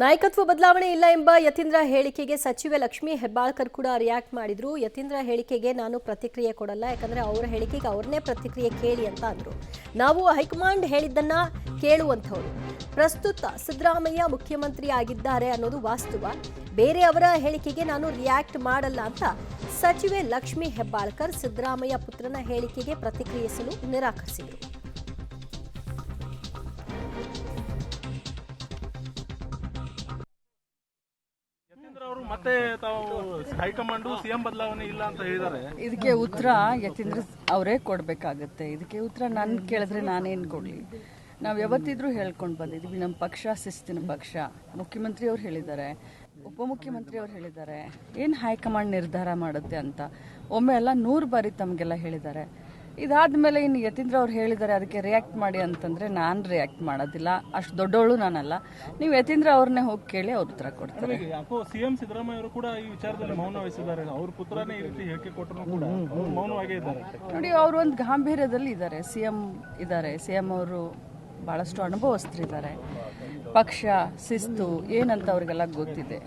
ನಾಯಕತ್ವ ಬದಲಾವಣೆ ಇಲ್ಲ ಎಂಬ ಯತೀಂದ್ರ ಹೇಳಿಕೆಗೆ ಸಚಿವೆ ಲಕ್ಷ್ಮೀ ಹೆಬ್ಬಾಳ್ಕರ್ ಕೂಡ ರಿಯಾಕ್ಟ್ ಮಾಡಿದ್ರು. ಯತೀಂದ್ರ ಹೇಳಿಕೆಗೆ ನಾನು ಪ್ರತಿಕ್ರಿಯೆ ಕೊಡಲ್ಲ, ಯಾಕಂದ್ರೆ ಅವರ ಹೇಳಿಕೆಗೆ ಅವ್ರನ್ನೇ ಪ್ರತಿಕ್ರಿಯೆ ಕೇಳಿ ಅಂತ ಅಂದ್ರು. ನಾವು ಹೈಕಮಾಂಡ್ ಹೇಳಿದ್ದನ್ನ ಕೇಳುವಂಥವ್ರು. ಪ್ರಸ್ತುತ ಸಿದ್ದರಾಮಯ್ಯ ಮುಖ್ಯಮಂತ್ರಿ ಆಗಿದ್ದಾರೆ ಅನ್ನೋದು ವಾಸ್ತವ. ಬೇರೆಯವರ ಹೇಳಿಕೆಗೆ ನಾನು ರಿಯಾಕ್ಟ್ ಮಾಡಲ್ಲ ಅಂತ ಸಚಿವೆ ಲಕ್ಷ್ಮೀ ಹೆಬ್ಬಾಳ್ಕರ್ ಸಿದ್ದರಾಮಯ್ಯ ಪುತ್ರನ ಹೇಳಿಕೆಗೆ ಪ್ರತಿಕ್ರಿಯಿಸಲು ನಿರಾಕರಿಸಿದರು. ಅವರು ಮತ್ತೆ ತಾವು ಹೈಕಮಾಂಡ್ ಸಿಎಂ ಬದಲಾವಣೆ ಇಲ್ಲ ಅಂತ ಹೇಳಿದ್ದಾರೆ. ಇದಕ್ಕೆ ಉತ್ತರ ಯತೀಂದ್ರ ಅವರೇ ಕೊಡಬೇಕಾಗತ್ತೆ. ಇದಕ್ಕೆ ಉತ್ತರ ನಾನು ಕೇಳಿದ್ರೆ ನಾನೇನು ಕೊಡಲಿ? ನಾವು ಯಾವತ್ತಿದ್ರೂ ಹೇಳ್ಕೊಂಡು ಬಂದಿದ್ದೀವಿ, ನಮ್ಮ ಪಕ್ಷ ಶಿಸ್ತಿನ ಪಕ್ಷ. ಮುಖ್ಯಮಂತ್ರಿ ಅವ್ರು ಹೇಳಿದ್ದಾರೆ, ಉಪಮುಖ್ಯಮಂತ್ರಿ ಅವ್ರು ಹೇಳಿದ್ದಾರೆ, ಏನು ಹೈಕಮಾಂಡ್ ನಿರ್ಧಾರ ಮಾಡುತ್ತೆ ಅಂತ. ಒಮ್ಮೆ ಎಲ್ಲ 100 ಬಾರಿ ತಮಗೆಲ್ಲ ಹೇಳಿದ್ದಾರೆ. ಇದಾದ್ಮೇಲೆ ಇನ್ನು ಯತೀಂದ್ರ ಅವ್ರು ಹೇಳಿದ್ದಾರೆ ಅದಕ್ಕೆ ರಿಯಾಕ್ಟ್ ಮಾಡಿ ಅಂತಂದ್ರೆ ನಾನು ರಿಯಾಕ್ಟ್ ಮಾಡೋದಿಲ್ಲ, ಅಷ್ಟು ದೊಡ್ಡವಳು ನಾನಲ್ಲ. ನೀವು ಯತೀಂದ್ರ ಅವ್ರನ್ನೇ ಹೋಗಿ ಕೇಳಿ ಅವ್ರ ಉತ್ತರ ಕೊಡ್ತಾರೆ. ಯಾಕೋ ಸಿಎಂ ಸಿದ್ದರಾಮಯ್ಯ ಅವರು ಕೂಡ ಈ ವಿಚಾರದಲ್ಲಿ ಮೌನ ವಹಿಸಿದ್ದಾರೆ. ಅವ್ರ ಪುತ್ರನೇ ಈ ರೀತಿ ಹೇಳಿಕೆ ಕೊಟ್ಟರು ಕೂಡ ಅವರು ಮೌನವಾಗೇ ಇದ್ದಾರೆ. ನೋಡಿ, ಅವರು ಒಂದು ಗಾಂಭೀರ್ಯದಲ್ಲಿ ಇದ್ದಾರೆ. ಸಿಎಂ ಅವರು ಭಾಳಷ್ಟು ಅನುಭವಸ್ಥರಿದ್ದಾರೆ. ಪಕ್ಷ ಶಿಸ್ತು ಏನಂತ ಅವ್ರಿಗೆಲ್ಲ ಗೊತ್ತಿದೆ.